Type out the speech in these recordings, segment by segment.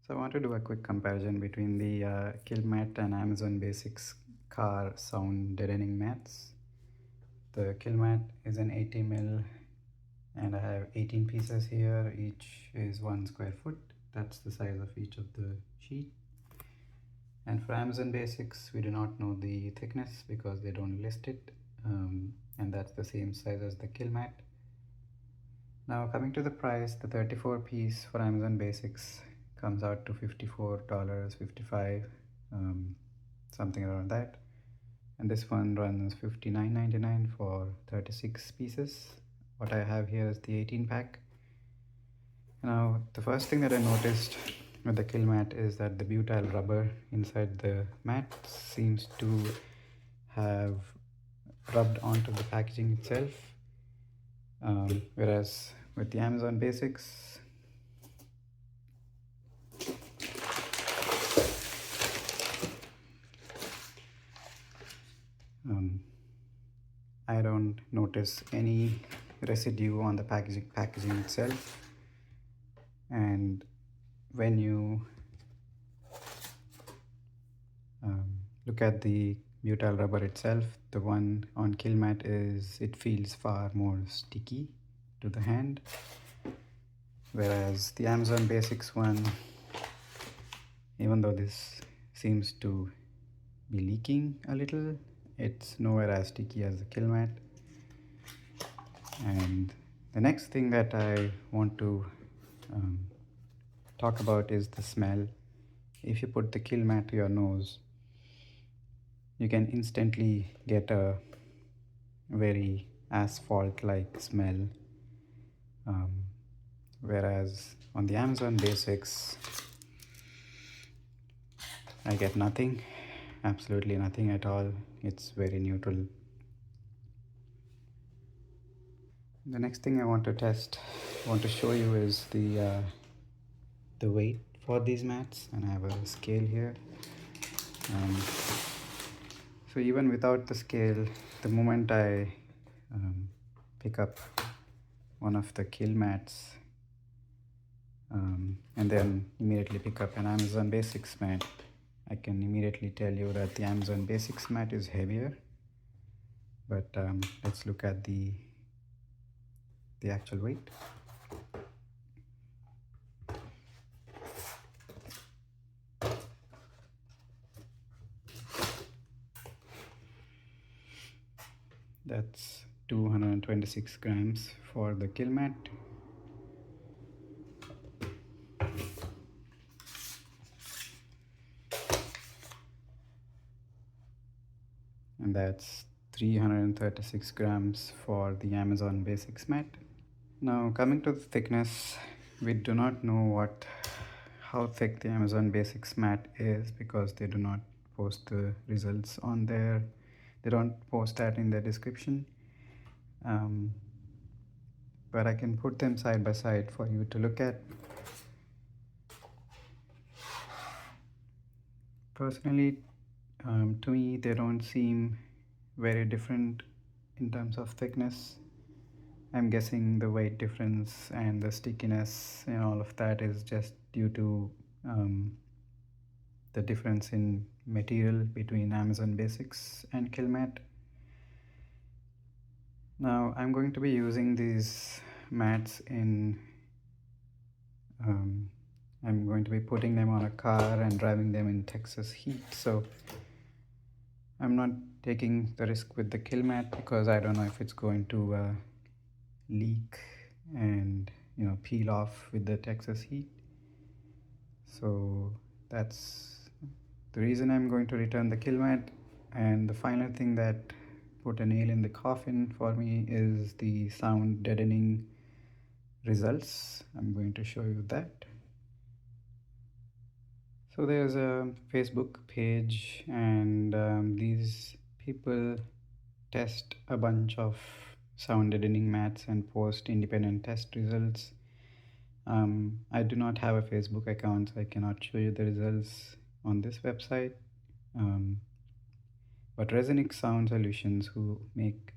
So I want to do a quick comparison between the Kilmat and Amazon Basics car sound deadening mats. The Kilmat is an 80 mil and I have 18 pieces here. Each is 1 square foot. That's the size of each of the sheet. And for Amazon Basics, we do not know the thickness because they don't list it. And that's the same size as the Kilmat. Now coming to the price, the 34 piece for Amazon Basics comes out to $54.55, something around that. And this one runs $59.99 for 36 pieces. What I have here is the 18 pack. Now the first thing that I noticed with the Kilmat is that the butyl rubber inside the mat seems to have rubbed onto the packaging itself, whereas with the Amazon Basics, I don't notice any residue on the packaging itself. And when you look at the butyl rubber itself, the one on Kilmat it feels far more sticky to the hand, whereas the Amazon Basics one, even though this seems to be leaking a little, it's nowhere as sticky as the Kilmat. And the next thing that I want to talk about is the smell. If you put the Kilmat to your nose, you can instantly get a very asphalt-like smell, whereas on the Amazon Basics, I get nothing, absolutely nothing at all. It's very neutral. The next thing I want to show you is the weight for these mats, and I have a scale here. So even without the scale, the moment I pick up one of the Kilmats and then immediately pick up an Amazon Basics mat, I can immediately tell you that the Amazon Basics mat is heavier. But let's look at the actual weight. That's 226 grams for the Kilmat. And that's 336 grams for the Amazon Basics mat. Now coming to the thickness, we do not know how thick the Amazon Basics mat is because they do not post the results on there. They don't post that in the description. But I can put them side by side for you to look at. Personally, to me, they don't seem very different in terms of thickness. I'm guessing the weight difference and the stickiness and all of that is just due to the difference in material between Amazon Basics and Kilmat. Now I'm going to be using these mats I'm going to be putting them on a car and driving them in Texas heat. So I'm not taking the risk with the Kilmat because I don't know if it's going to leak and peel off with the Texas heat. So that's the reason I'm going to return the Kilmat. And the final thing that put a nail in the coffin for me is the sound deadening results. I'm going to show you that. So there's a Facebook page, and these people test a bunch of sound deadening mats and post independent test results. I do not have a Facebook account, so I cannot show you the results on this website. But Resonix Sound Solutions, who make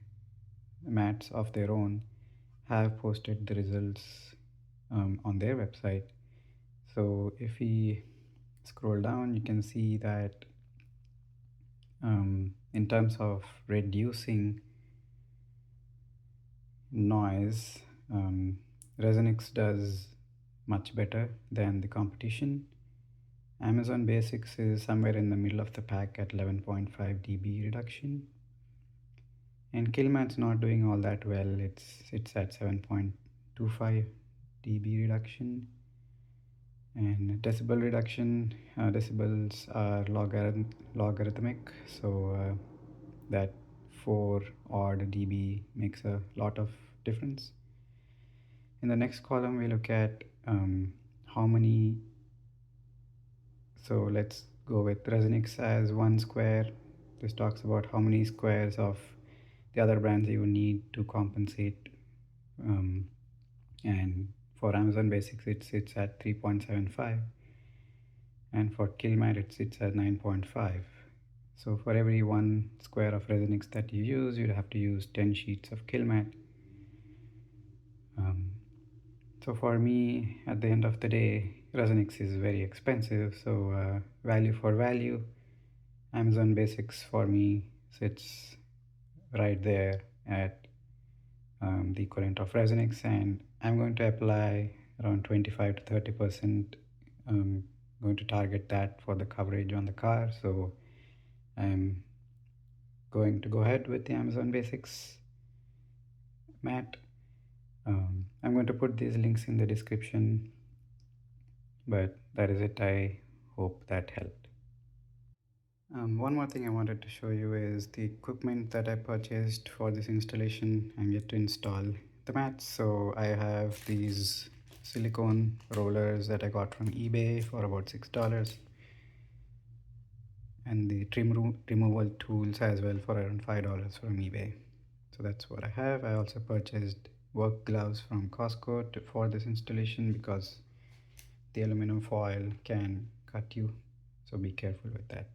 mats of their own, have posted the results on their website. So if we scroll down, you can see that in terms of reducing noise, Resonix does much better than the competition. Amazon Basics is somewhere in the middle of the pack at 11.5 dB reduction, and Kilmat's not doing all that well. It's at 7.25 dB reduction. And decibel reduction, decibels are logarithmic, so that 4 odd dB makes a lot of difference. In the next column, we look at how many. So let's go with Resonix as 1 square. This talks about how many squares of the other brands you need to compensate. And for Amazon Basics, it's at 3.75, and for Kilmat, it's at 9.5. So for every 1 square of Resonix that you use, you'd have to use 10 sheets of Kilmat. So for me, at the end of the day, Resonix is very expensive. So value for value, Amazon Basics for me sits right there at the equivalent of Resonix, and I'm going to apply around 25 to 30%. Going to target that for the coverage on the car. So I'm going to go ahead with the Amazon Basics mat. I'm going to put these links in the description, but that is it. I hope that helped. One more thing I wanted to show you is the equipment that I purchased for this installation. I'm yet to install the mats. So I have these silicone rollers that I got from eBay for about $6, and the removal tools as well for around $5 from eBay. So that's what I have. I also purchased work gloves from Costco for this installation because the aluminum foil can cut you, so be careful with that.